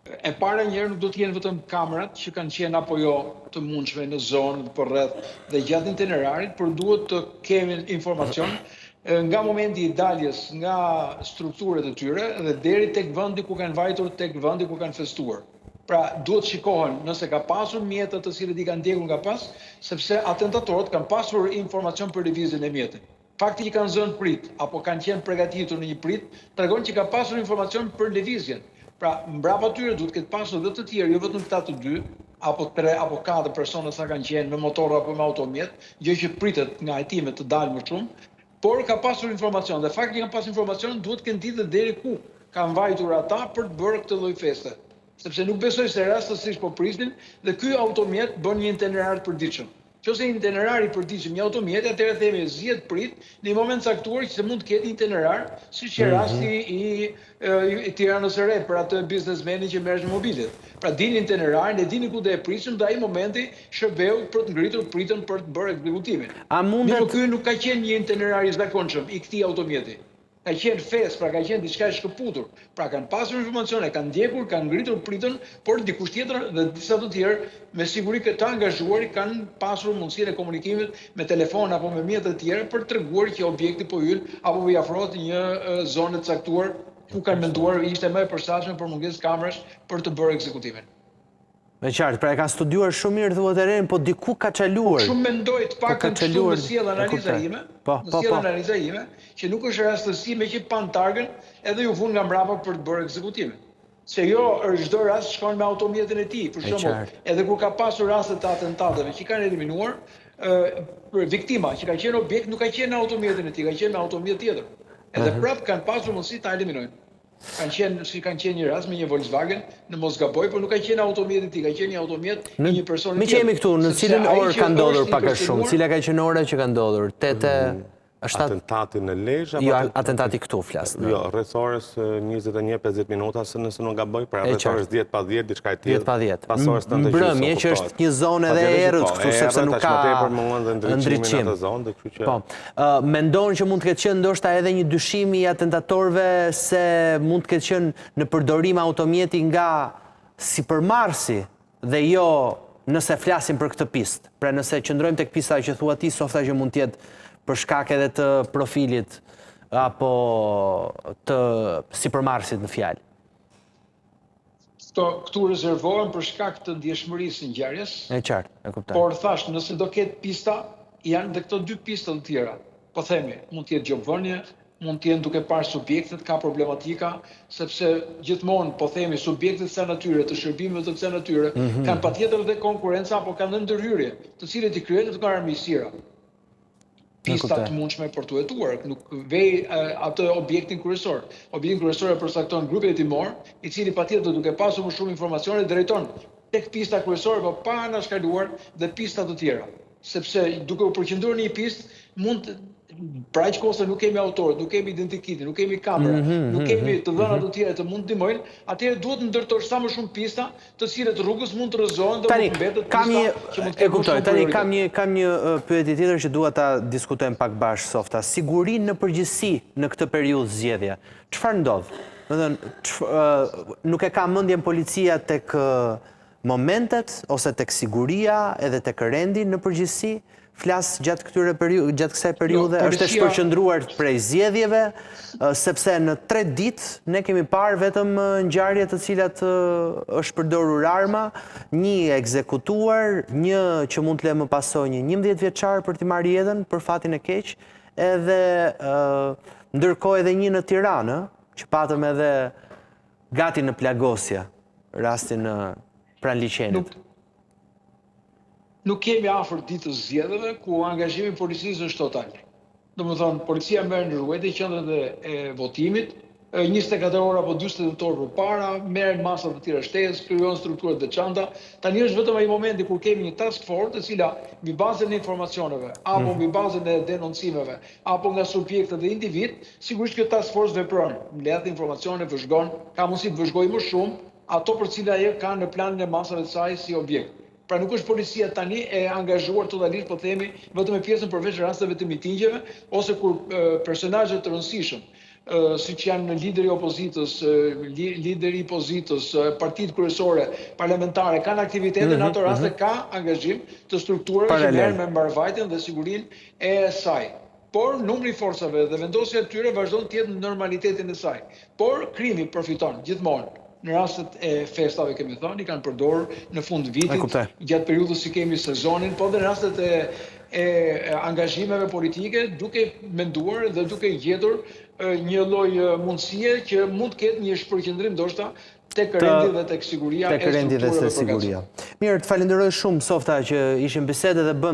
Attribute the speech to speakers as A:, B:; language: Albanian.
A: E para njërë nuk do të jenë vetëm kamerat që kanë qenë apo jo të mundshme në zonë për rreth dhe gjatë itinerarit, por duhet të kemi informacion nga momenti i daljes nga strukturët e tyre dhe deri tek vendi ku kanë vajtur, tek vendi ku kanë festuar. Pra duhet shikohen nëse ka pasur mjetët të cilët i kanë ndjekur nga pas, sepse atentatorët kanë pasur informacion për lëvizjen e mjetit. Fakti që kanë zënë prit apo kanë qenë përgatitur në një prit, tregon që ka pasur informacion për lëvizjen. Pra, mbrapa tyre duhet këtë pasur dhe të tjerë, jo vetëm këta të dy, apo 3 apo 4 persona sa kanë qenë me motor apo me automjet, gjë që pritet nga hetimet të dalë më shumë, por ka pasur informacion. Dhe fakti që kanë pasur informacion duhet këtë ditë deri ku kanë vajtur ata për të bërë këtë lloj feste. Sepse nuk besoj se rastësisht po prisnin dhe ky automjet bën një itinerar të përditshëm. Qose një itinerar i përditshëm një automjet, atëherë themi zgjedh prit në një moment caktuar që mund të ketë një itinerar, siç është rasti i Tiranës së Re për atë biznesmenin që merr në mobilet. Pra dini itinerarin, e dini ku do e prisim dhe ai momenti shërbeu për të ngritur pritën për të bërë ekzekutimin.
B: A mundet
A: Ky nuk ka qenë një itinerar i zakonshëm i këtij automjeti. Ka qenë fes, pra ka qenë diçka e shkëputur. Pra kanë pasur informacione, kanë ndjekur, kanë ngritur pritën, por dikush tjetër dhe disa të tjerë me siguri që të angazhuari kanë pasur mundësinë e komunikimit me telefon apo me mjete të tjera për të treguar që objekti po hyl apo i afrohet një zonë të caktuar ku kanë menduar ishte më e përshtatshme për mungesë kamerash për të bërë ekzekutimin.
B: Me qartë, pra e kanë studiuar shumë mirë thuhet e rën, po diku ka çaluar.
A: Shumë mendoj të paktën kështu në sjell analiza ime, analiza ime, që nuk është rastësi me që pan targën edhe ju vun nga mbrapa për të bërë ekzekutimin. Se jo çdo rast shkon me automjetin e tij, për shembull, edhe kur ka pasur raste të atentateve që kanë eliminuar, viktima që ka qenë objekt nuk ka qenë në automjetin e tij, ka qenë me automjet tjetër. Edhe prapë kanë pasur mundësi ta eliminojnë. Kanë qenë një rast me një Volkswagen në Mosgaboj, por nuk ka qenë automjet i tij, ka qenë një automjet i një personi tjetër.
B: Mi që jemi këtu, në cilën orë ka ndodhur pak a shumë? Cila ka qenë ora që ka ndodhur?
C: Atentati në Lezhë?
B: Jo, atentati këtu flasë.
C: Jo, rreth orës 21:50 minuta, nëse nuk gaboj, pra rreth orës 10:10, diçka e tillë.
B: 10:10. Mbrëmje që është një zonë edhe errët këtu, sepse nuk ka ndriçim. Po, mendon që mund të ketë qenë ndoshta edhe një dyshim i atentatorëve se mund të ketë qenë në përdorim automjeti nga sipërmarrësi dhe jo nëse flasim për këtë pistë. Pra nëse qëndrojmë tek pista që thua ti, softa që mund të jetë për shkak edhe të profilit apo të sipërmarrësit në fjalë.
A: Këtu rezervohen për shkak të ndjeshmërisë së ngjarjes.
B: E qartë, e kuptoj.
A: Por thash, nëse do ketë pista, janë dhe këto 2 pista të tjera. Po themi, mund të jetë gjobvënie, mund të jenë duke parë subjektet, ka problematika, sepse gjithmonë, po themi, subjektet kësaj natyre, të shërbimeve të kësaj natyre, kanë patjetër dhe konkurrenca apo kanë dhe ndërhyrje, të cilët i kryejnë të kanë armiqësira. Pista të mundshme për të hetuar, nuk vej atë objektin kryesor. Objektin kryesor e përcakton grupi hetimor, i cili patjetër duke pasur më shumë informacione drejton tek pista kryesore, por pa anashkaluar dhe pista të tjera. Sepse duke u përqendruar në një pistë, mund pra aq kohë nuk kemi autorët, nuk kemi identitetin, nuk kemi kamera, nuk kemi të dhëna të tjera të mund të ndihmojnë, atëherë duhet ndërtosh sa më shumë pista, të cilët rrugës mund të rrëzohen dhe mund të mbetet pista që mund të ketë shumë
B: prioritet. Tani kam një pyetje tjetër që dua ta diskutojmë pak bashkë softa. Sigurinë në përgjithësi në këtë periudhë zgjedhje. Çfarë ndodh? Nuk e ka mendjen policia tek momentet ose tek siguria edhe tek rendi në përgjithësi? Flas gjatë kësaj periudhe, është e shpërqendruar prej zgjedhjeve, sepse në 3 ditë ne kemi parë vetëm ngjarje të cilat është përdorur arma, një ekzekutuar, një që mund të le më pasojë një 11 vjeçar për t'i marrë jetën për fatin e keq, edhe ndërkohë edhe një në Tiranë, që patëm edhe gati në plagosje, rastin pranë liçenit.
A: Nuk kemi afër ditës zgjedhjeve ku angazhimi i policisë është total. Domethënë, policia merr në ruajtje qendrat e votimit, 24 orë apo 48 orë përpara, merren masa të tjera shtesë, krijohen struktura të veçanta. Tani është vetëm ai momenti kur kemi një task force e cila mbi bazën e informacioneve apo mbi bazën e denoncimeve apo nga subjektet dhe individ, sigurisht që task force vepron, mbledh informacione, vëzhgon, ka mundësi të vëzhgojë më shumë ato për cilat ajo ka në planin e masave të saj si objekt. Pra nuk është policia tani e angazhuar totalisht, po themi, vetëm e pjesën përveç rasteve të mitingjeve, ose kur personazhe të rëndësishëm si që janë lideri opozitës, lideri i pozitës, partitë kryesore, parlamentare, kanë aktivitete, në ato raste ka angazhim të strukturave që merren me mbarvajtjen dhe sigurinë e saj. Por numri i forcave dhe vendosja e tyre vazhdon të jetë në normalitetin e saj. Por krimi përfiton gjithmonë. Në rastet e festave, kemi thënë, i kanë përdorur në fund vitit, gjatë periudhës që kemi sezonin, po dhe në rastet e angazhimeve politike, duke menduar dhe duke gjetur një lloj mundësie që mund të ketë një shpërqendrim ndoshta tek rendi dhe tek siguria e strukturave përkatëse.
B: Mirë, të falenderoj shumë Softa që ishin bisede dhe bëm